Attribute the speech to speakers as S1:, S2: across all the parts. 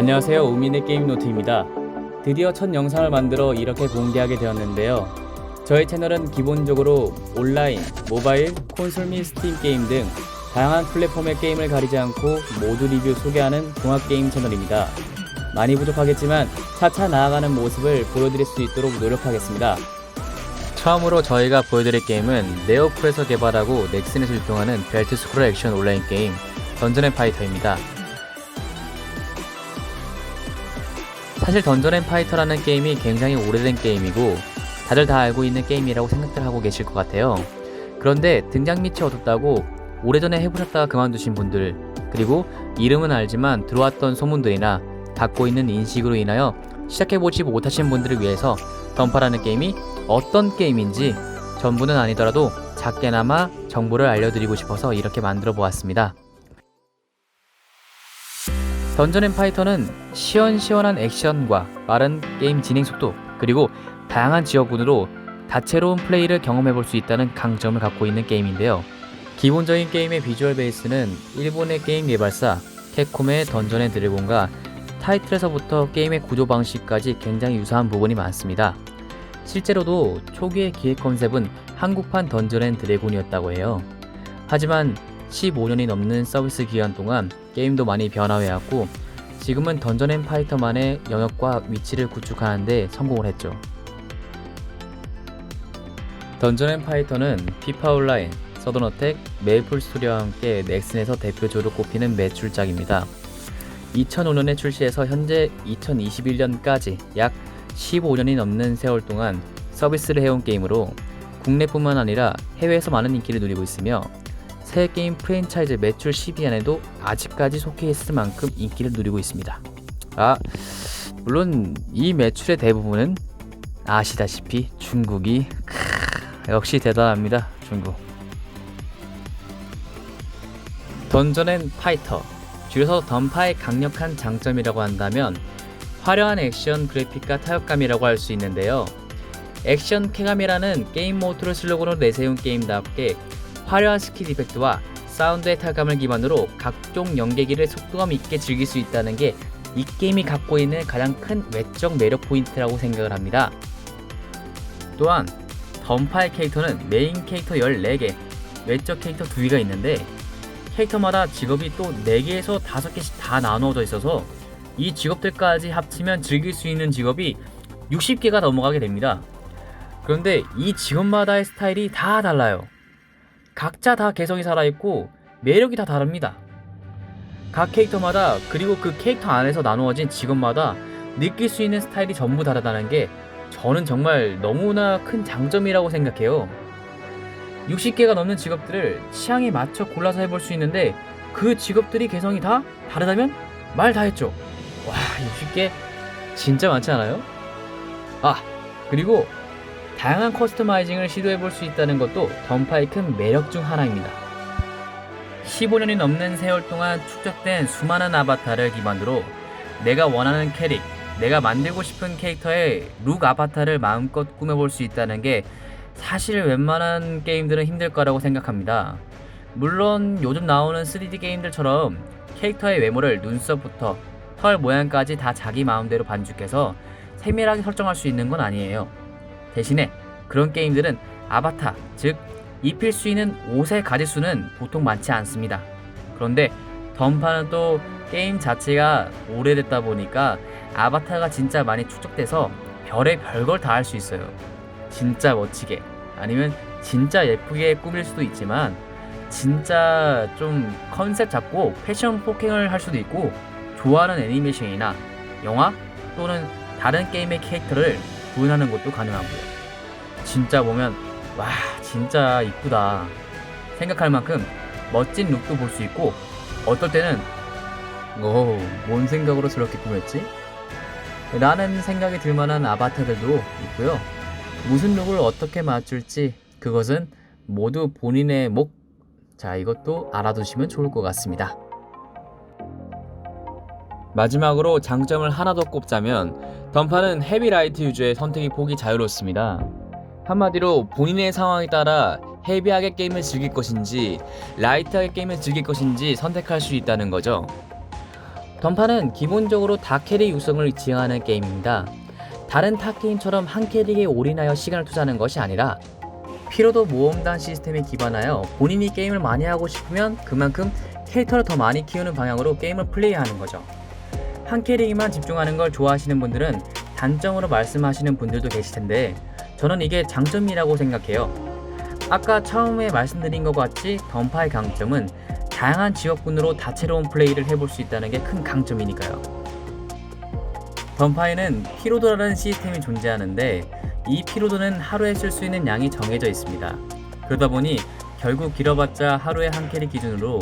S1: 안녕하세요. 우민의 게임노트입니다. 드디어 첫 영상을 만들어 이렇게 공개하게 되었는데요. 저희 채널은 기본적으로 온라인, 모바일, 콘솔 및 스팀 게임 등 다양한 플랫폼의 게임을 가리지 않고 모두 리뷰 소개하는 종합게임 채널입니다. 많이 부족하겠지만 차차 나아가는 모습을 보여드릴 수 있도록 노력하겠습니다. 처음으로 저희가 보여드릴 게임은 네오플에서 개발하고 넥슨에서 유통하는 벨트 스크롤 액션 온라인 게임 던전 앤 파이터입니다. 사실 던전 앤 파이터라는 게임이 굉장히 오래된 게임이고 다들 다 알고 있는 게임이라고 생각들 하고 계실 것 같아요. 그런데 등장 밑이 어둡다고 오래전에 해보셨다가 그만두신 분들, 그리고 이름은 알지만 들어왔던 소문들이나 갖고 있는 인식으로 인하여 시작해보지 못하신 분들을 위해서 던파라는 게임이 어떤 게임인지 전부는 아니더라도 작게나마 정보를 알려드리고 싶어서 이렇게 만들어 보았습니다. 던전 앤 파이터는 시원시원한 액션과 빠른 게임 진행 속도, 그리고 다양한 지역군으로 다채로운 플레이를 경험해볼 수 있다는 강점을 갖고 있는 게임인데요. 기본적인 게임의 비주얼 베이스는 일본의 게임 개발사 캡콤의 던전 앤 드래곤과 타이틀에서부터 게임의 구조 방식까지 굉장히 유사한 부분이 많습니다. 실제로도 초기의 기획 컨셉은 한국판 던전 앤 드래곤이었다고 해요. 하지만 15년이 넘는 서비스 기간 동안 게임도 많이 변화해왔고 지금은 던전 앤 파이터만의 영역과 위치를 구축하는 데 성공을 했죠. 던전 앤 파이터는 피파 온라인, 서든 어택, 메이플 스토리와 함께 넥슨에서 대표적으로 꼽히는 매출작입니다. 2005년에 출시해서 현재 2021년까지 약 15년이 넘는 세월 동안 서비스를 해온 게임으로 국내뿐만 아니라 해외에서 많은 인기를 누리고 있으며 새 게임 프랜차이즈 매출 10위 안에도 아직까지 속해 있을 만큼 인기를 누리고 있습니다. 물론 이 매출의 대부분은 아시다시피 중국이 역시 대단합니다. 중국. 던전 앤 파이터, 줄여서 던파의 강력한 장점이라고 한다면 화려한 액션 그래픽과 타협감이라고 할 수 있는데요. 액션 쾌감이라는 게임 모토를 슬로건으로 내세운 게임답게 화려한 스킬 이펙트와 사운드의 타감을 기반으로 각종 연계기를 속도감 있게 즐길 수 있다는 게 이 게임이 갖고 있는 가장 큰 외적 매력 포인트라고 생각을 합니다. 또한 던파의 캐릭터는 메인 캐릭터 14개, 외적 캐릭터 2개가 있는데 캐릭터마다 직업이 또 4개에서 5개씩 다 나누어져 있어서 이 직업들까지 합치면 즐길 수 있는 직업이 60개가 넘어가게 됩니다. 그런데 이 직업마다의 스타일이 다 달라요. 각자 다 개성이 살아있고 매력이 다 다릅니다. 각 캐릭터마다, 그리고 그 캐릭터 안에서 나누어진 직업마다 느낄 수 있는 스타일이 전부 다르다는 게 저는 정말 너무나 큰 장점이라고 생각해요. 60개가 넘는 직업들을 취향에 맞춰 골라서 해볼 수 있는데 그 직업들이 개성이 다 다르다면 말 다 했죠. 와, 60개 진짜 많지 않아요? 그리고 다양한 커스터마이징을 시도해볼 수 있다는 것도 던파의 큰 매력 중 하나입니다. 15년이 넘는 세월 동안 축적된 수많은 아바타를 기반으로 내가 원하는 캐릭, 내가 만들고 싶은 캐릭터의 룩 아바타를 마음껏 꾸며볼 수 있다는 게 사실 웬만한 게임들은 힘들 거라고 생각합니다. 물론 요즘 나오는 3D 게임들처럼 캐릭터의 외모를 눈썹부터 털 모양까지 다 자기 마음대로 반죽해서 세밀하게 설정할 수 있는 건 아니에요. 대신에 그런 게임들은 아바타, 즉 입힐 수 있는 옷의 가지수는 보통 많지 않습니다. 그런데 던파는 또 게임 자체가 오래됐다 보니까 아바타가 진짜 많이 축적돼서 별의 별걸 다 할 수 있어요. 진짜 멋지게, 아니면 진짜 예쁘게 꾸밀 수도 있지만 진짜 좀 컨셉 잡고 패션 폭행을 할 수도 있고 좋아하는 애니메이션이나 영화 또는 다른 게임의 캐릭터를 구현하는 것도 가능하고요. 진짜 보면 와 진짜 이쁘다 생각할 만큼 멋진 룩도 볼 수 있고 어떨 때는 뭔 생각으로 저렇게 꾸몄지? 라는 생각이 들만한 아바타들도 있고요. 무슨 룩을 어떻게 맞출지 그것은 모두 본인의 목, 이것도 알아두시면 좋을 것 같습니다. 마지막으로 장점을 하나 더 꼽자면 던파는 헤비라이트 유저의 선택이 폭이 자유롭습니다. 한마디로 본인의 상황에 따라 헤비하게 게임을 즐길 것인지 라이트하게 게임을 즐길 것인지 선택할 수 있다는 거죠. 던파는 기본적으로 다캐릭 육성을 지향하는 게임입니다. 다른 타 게임처럼 한 캐릭에 올인하여 시간을 투자하는 것이 아니라 피로도 모험단 시스템에 기반하여 본인이 게임을 많이 하고 싶으면 그만큼 캐릭터를 더 많이 키우는 방향으로 게임을 플레이하는 거죠. 한 캐릭에만 집중하는 걸 좋아하시는 분들은 단점으로 말씀하시는 분들도 계실 텐데 저는 이게 장점이라고 생각해요. 아까 처음에 말씀드린 것 같이 던파의 강점은 다양한 지역군으로 다채로운 플레이를 해볼 수 있다는 게 큰 강점이니까요. 던파에는 피로도라는 시스템이 존재하는데 이 피로도는 하루에 쓸 수 있는 양이 정해져 있습니다. 그러다 보니 결국 길어봤자 하루에 한 캐릭 기준으로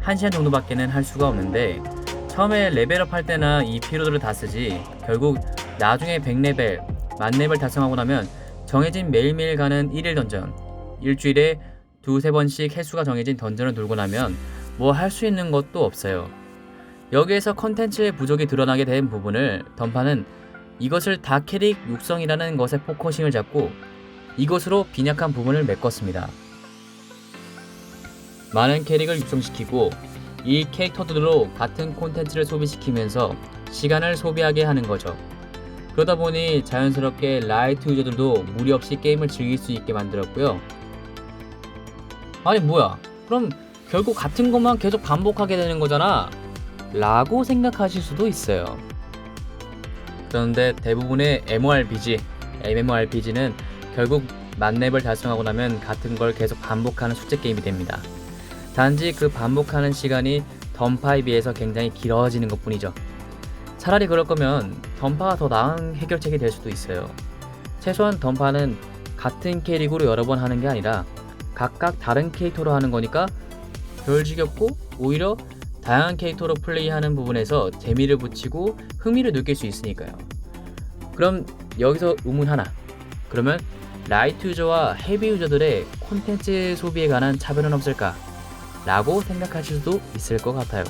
S1: 1시간 정도밖에는 할 수가 없는데 처음에 레벨업 할 때나 이 피로도를 다 쓰지 결국 나중에 100레벨, 10,000레벨 달성하고 나면 정해진 매일매일 가는 1일 던전, 일주일에 2-3번씩 횟수가 정해진 던전을 돌고 나면 뭐 할 수 있는 것도 없어요. 여기에서 컨텐츠의 부족이 드러나게 된 부분을 던파는 이것을 다캐릭 육성이라는 것에 포커싱을 잡고 이것으로 빈약한 부분을 메꿨습니다. 많은 캐릭을 육성시키고 이 캐릭터들로 같은 콘텐츠를 소비시키면서 시간을 소비하게 하는 거죠. 그러다 보니 자연스럽게 라이트 유저들도 무리 없이 게임을 즐길 수 있게 만들었고요. 아니 뭐야, 그럼 결국 같은 것만 계속 반복하게 되는 거잖아 라고 생각하실 수도 있어요. 그런데 대부분의 MMORPG는 결국 만렙을 달성하고 나면 같은 걸 계속 반복하는 숙제 게임이 됩니다. 단지 그 반복하는 시간이 던파에 비해서 굉장히 길어지는 것 뿐이죠. 차라리 그럴 거면 던파가 더 나은 해결책이 될 수도 있어요. 최소한 던파는 같은 캐릭으로 여러 번 하는 게 아니라 각각 다른 캐릭터로 하는 거니까 덜 지겹고 오히려 다양한 캐릭터로 플레이하는 부분에서 재미를 붙이고 흥미를 느낄 수 있으니까요. 그럼 여기서 의문 하나. 그러면 라이트 유저와 헤비 유저들의 콘텐츠 소비에 관한 차별은 없을까? 라고 생각하실 수도 있을 것 같아요.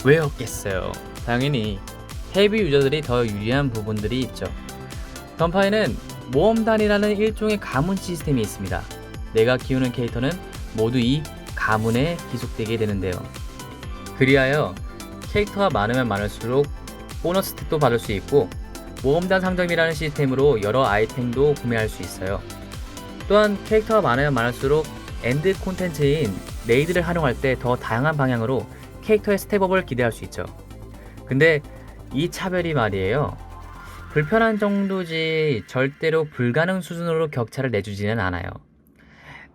S1: 왜 없겠어요? 당연히 헤비 유저들이 더 유리한 부분들이 있죠. 던파에는 모험단이라는 일종의 가문 시스템이 있습니다. 내가 키우는 캐릭터는 모두 이 가문에 기속되게 되는데요. 그리하여 캐릭터가 많으면 많을수록 보너스 스탯도 받을 수 있고 모험단 상점이라는 시스템으로 여러 아이템도 구매할 수 있어요. 또한 캐릭터가 많으면 많을수록 엔드 콘텐츠인 레이드를 활용할 때 더 다양한 방향으로 캐릭터의 스텝업을 기대할 수 있죠. 근데 이 차별이 말이에요. 불편한 정도지 절대로 불가능 수준으로 격차를 내주지는 않아요.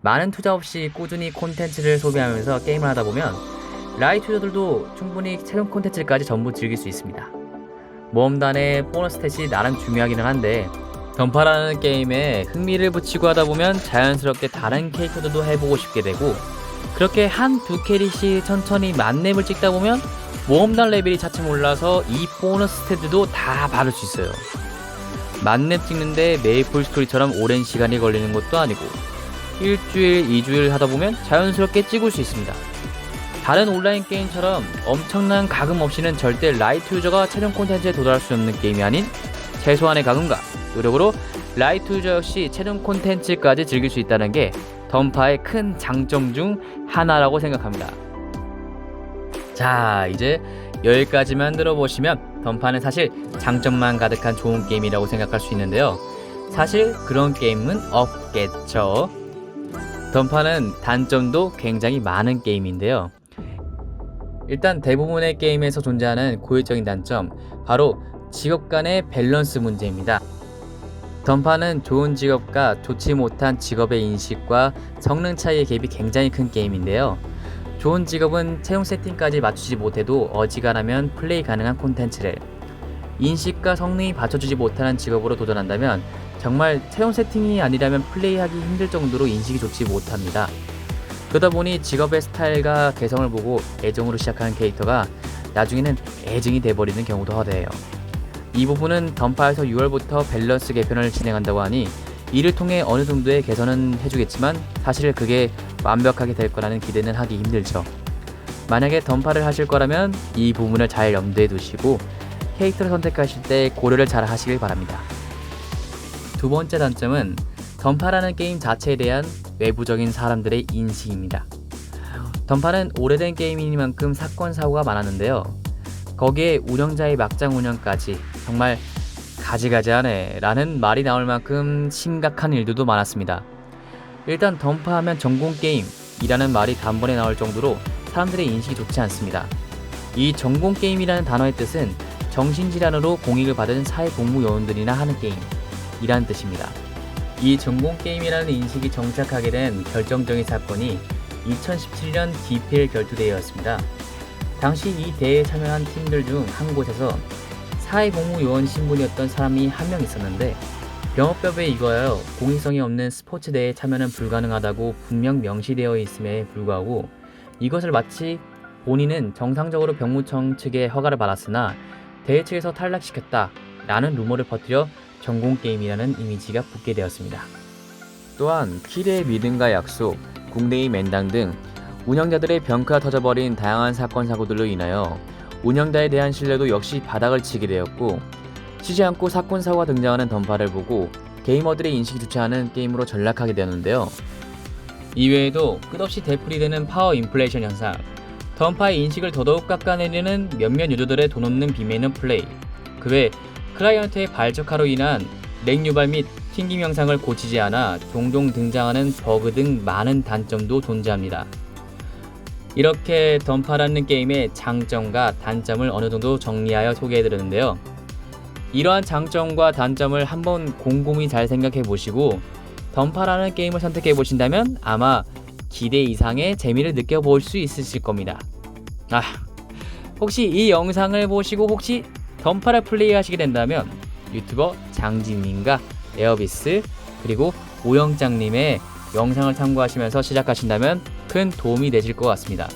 S1: 많은 투자 없이 꾸준히 콘텐츠를 소비하면서 게임을 하다 보면 라이트 유저들도 충분히 최근 콘텐츠까지 전부 즐길 수 있습니다. 모험단의 보너스 스탯이 나름 중요하기는 한데 던파라는 게임에 흥미를 붙이고 하다 보면 자연스럽게 다른 캐릭터들도 해보고 싶게 되고 그렇게 한두 캐릭씩 천천히 만렙을 찍다 보면 모험단 레벨이 차츰 올라서 이 보너스 스탯들도 다 받을 수 있어요. 만렙 찍는데 메이플 스토리처럼 오랜 시간이 걸리는 것도 아니고 일주일, 2주일 하다 보면 자연스럽게 찍을 수 있습니다. 다른 온라인 게임처럼 엄청난 가금 없이는 절대 라이트 유저가 최종 콘텐츠에 도달할 수 없는 게임이 아닌 최소한의 가금과 노력으로 라이트 유저 역시 최종 콘텐츠까지 즐길 수 있다는 게 던파의 큰 장점 중 하나라고 생각합니다. 자, 이제 여기까지만 들어보시면 던파는 사실 장점만 가득한 좋은 게임이라고 생각할 수 있는데요. 사실 그런 게임은 없겠죠. 던파는 단점도 굉장히 많은 게임인데요. 일단 대부분의 게임에서 존재하는 고유적인 단점, 바로 직업 간의 밸런스 문제입니다. 던파는 좋은 직업과 좋지 못한 직업의 인식과 성능 차이의 갭이 굉장히 큰 게임인데요. 좋은 직업은 채용 세팅까지 맞추지 못해도 어지간하면 플레이 가능한 콘텐츠를, 인식과 성능이 받쳐주지 못하는 직업으로 도전한다면 정말 채용 세팅이 아니라면 플레이하기 힘들 정도로 인식이 좋지 못합니다. 그러다 보니 직업의 스타일과 개성을 보고 애정으로 시작하는 캐릭터가 나중에는 애증이 돼버리는 경우도 허다해요. 이 부분은 던파에서 6월부터 밸런스 개편을 진행한다고 하니 이를 통해 어느 정도의 개선은 해주겠지만 사실 그게 완벽하게 될 거라는 기대는 하기 힘들죠. 만약에 던파를 하실 거라면 이 부분을 잘 염두에 두시고 캐릭터를 선택하실 때 고려를 잘 하시길 바랍니다. 두 번째 단점은 던파라는 게임 자체에 대한 외부적인 사람들의 인식입니다. 던파는 오래된 게임이니만큼 사건 사고가 많았는데요. 거기에 운영자의 막장 운영까지 정말 가지가지하네 라는 말이 나올 만큼 심각한 일들도 많았습니다. 일단 던파하면 전공게임이라는 말이 단번에 나올 정도로 사람들의 인식이 좋지 않습니다. 이 전공게임이라는 단어의 뜻은 정신질환으로 공익을 받은 사회복무요원들이나 하는 게임이라는 뜻입니다. 이 전공게임이라는 인식이 정착하게 된 결정적인 사건이 2017년 DPL 결투대회였습니다. 당시 이 대회에 참여한 팀들 중 한 곳에서 사회복무요원 신분이었던 사람이 한 명 있었는데 병업법에 의거하여 공익성이 없는 스포츠 대회에 참여는 불가능하다고 분명 명시되어 있음에 불구하고 이것을 마치 본인은 정상적으로 병무청 측의 허가를 받았으나 대회 측에서 탈락시켰다 라는 루머를 퍼뜨려 전공게임이라는 이미지가 붙게 되었습니다. 또한 키대의 믿음과 약속, 국내의 맨당 등 운영자들의 병크가 터져버린 다양한 사건 사고들로 인하여 운영자에 대한 신뢰도 역시 바닥을 치게 되었고 쉬지 않고 사건 사고가 등장하는 던파를 보고 게이머들의 인식이 좋지 않은 게임으로 전락하게 되었는데요. 이외에도 끝없이 되풀이되는 파워 인플레이션 현상, 던파의 인식을 더더욱 깎아내리는 몇몇 유저들의 돈 없는 비매너 플레이, 그 외 클라이언트의 발적화로 인한 렉 유발 및 튕김 현상을 고치지 않아 종종 등장하는 버그 등 많은 단점도 존재합니다. 이렇게 던파라는 게임의 장점과 단점을 어느 정도 정리하여 소개해드렸는데요. 이러한 장점과 단점을 한번 곰곰이 잘 생각해 보시고 던파라는 게임을 선택해 보신다면 아마 기대 이상의 재미를 느껴볼 수 있으실 겁니다. 혹시 이 영상을 보시고 혹시 던파를 플레이하시게 된다면 유튜버 장진님과 에어비스 그리고 오영장님의 영상을 참고하시면서 시작하신다면 큰 도움이 되실 것 같습니다.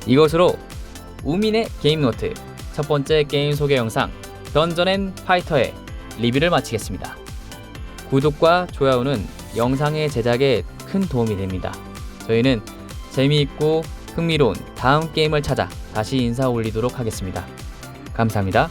S1: 이것으로 우민의 게임노트 첫 번째 게임 소개 영상 던전앤파이터의 리뷰를 마치겠습니다. 구독과 좋아요는 영상의 제작에 큰 도움이 됩니다. 저희는 재미있고 흥미로운 다음 게임을 찾아 다시 인사 올리도록 하겠습니다. 감사합니다.